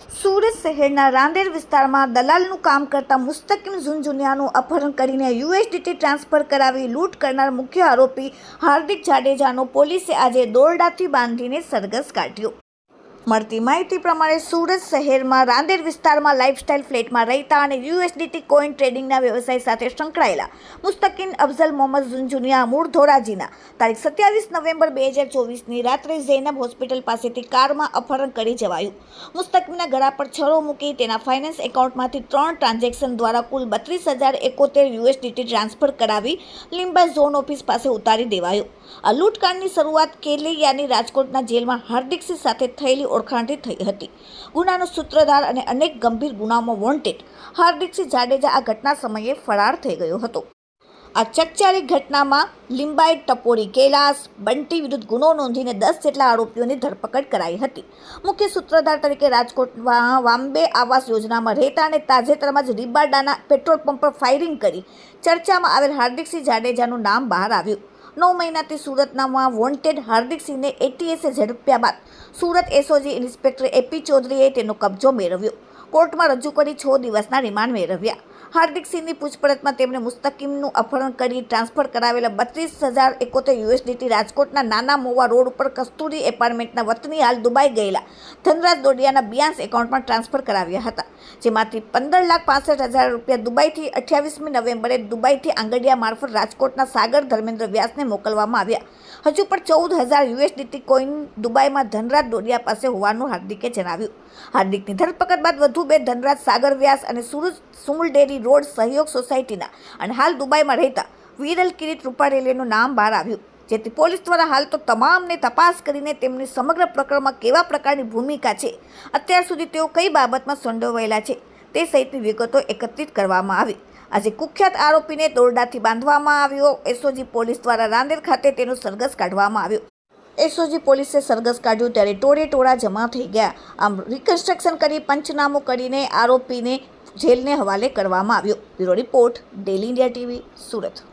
સુરત શહેરના રાંદેર વિસ્તારમાં દલાલનું કામ કરતા મુસ્તકીમ ઝુનઝુનિયાનું અપહરણ કરીને યુએસડીટી ટ્રાન્સફર કરાવી લૂંટ કરનાર મુખ્ય આરોપી હાર્દિક જાડેજાનો પોલીસે આજે દોરડાથી બાંધીને સરઘસ કાઢ્યો। મળતી માહિતી પ્રમાણે સુરત શહેરમાં રાંદેર વિસ્તારમાં લાઇફસ્ટાઇલ ફ્લેટમાં રહેતા અને યુએસડીટી કોઈન ટ્રેડિંગના વ્યવસાય સાથે સંકળાયેલા મુસ્તકીમ અફઝલ મોહમ્મદ ઝુનઝુનિયા મૂળ ધોરાજીના તારીખ 27 નવેમ્બર 2024ની રાત્રે ઝૈનબ હોસ્પિટલ પાસેથી કારમાં અપહરણ કરી જવાયું। મુસ્તકીમના ગળા પર છરો મૂકી તેના ફાઇનાન્સ એકાઉન્ટમાંથી 3 ટ્રાન્ઝેક્શન દ્વારા કુલ 32,071 યુએસડીટી ટ્રાન્સફર કરાવી લીંબા ઝોન ઓફિસ પાસે ઉતારી દેવાયો। આ લૂંટકાંડની શરૂઆત કેલિયાની રાજકોટના જેલમાં હાર્દિકસિંહ સાથે થયેલી ઓળખાણથી થઈ હતી। ગુનાનો સૂત્રધાર અને અનેક ગંભીર ગુનામાં વોન્ટેડ હાર્દિકસિંહ જાડેજા આ ઘટના સમયે ફરાર થઈ ગયો હતો। આ ચકચારી ઘટનામાં લિંબાયત ટપોરી કૈલાસ બંટી વિરુદ્ધ ગુનો નોંધીને 10 જેટલા આરોપીઓની ધરપકડ કરાઈ હતી। મુખ્ય સૂત્રધાર તરીકે રાજકોટમાં વામ્બે આવાસ યોજનામાં રહેતા અને તાજેતરમાં જ રીબાડાના પેટ્રોલ પંપ પર ફાયરિંગ કરી ચર્ચામાં આવેલ હાર્દિકસિંહ જાડેજાનું નામ બહાર આવ્યું। 9 મહિનાથી સુરતનામાં વોન્ટેડ હાર્દિકસિંહને એટીએસે ઝડપ્યા બાદ સુરત એસઓજી ઇન્સ્પેક્ટર એપી ચૌધરીએ તેનો કબજો મેળવ્યો। કોર્ટમાં રજૂ કરી 6 દિવસના રિમાન્ડ મેળવ્યા। હાર્દિકસિંહની પૂછપરછમાં તેમણે મુસ્તકીમનું અપહરણ કરી ટ્રાન્સફર કરાવેલા 32,071 યુએસડીટી રાજકોટના નાના મોવા રોડ ઉપર કસ્તુરી એપાર્ટમેન્ટના વતની હાલ દુબઈ ગયેલા ધનરાજ દોડિયાના બિયાંસ એકાઉન્ટમાં ટ્રાન્સફર કરાવ્યા હતા, જેમાંથી 15,65,000 રૂપિયા દુબઈથી 28મી નવેમ્બરે દુબઈથી આંગડિયા મારફત રાજકોટના સાગર ધર્મેન્દ્ર વ્યાસને મોકલવામાં આવ્યા। હજુ પણ 14,000 યુએસડીટી કોઈન દુબઈમાં ધનરાજ દોડિયા પાસે હોવાનું હાર્દિકે જણાવ્યું। હાર્દિકની ધરપકડ બાદ વધુ 2 ધનરાજ સાગર વ્યાસ અને સુમુલ ડેરી રોડ સહયોગ સોસાયટીના અને હાલ દુબઈમાં રહેતા વિરલ કિરીટ રૂપારેલીનું નામ બહાર આવ્યું, જેથી પોલીસ દ્વારા હાલ તો તમામને તપાસ કરીને તેમની સમગ્ર પ્રકરણમાં કેવા પ્રકારની ભૂમિકા છે, અત્યાર સુધી તેઓ કઈ બાબતમાં સંડોવાયેલા છે તે સહિતની વિગતો એકત્રિત કરવામાં આવી। આજે કુખ્યાત આરોપીને દોરડાથી બાંધવામાં આવ્યો। એસઓજી પોલીસ દ્વારા રાંદેર ખાતે તેનો સરઘસ કાઢવામાં આવ્યો। એસઓજી પોલીસે સરઘસ કાઢ્યું ત્યારે ટોળે ટોળા જમા થઈ ગયા। આમ રિકન્સ્ટ્રક્શન કરી પંચનામું કરીને આરોપીને જેલને હવાલે કરવામાં આવ્યો। Bureau report, daily India TV, Surat.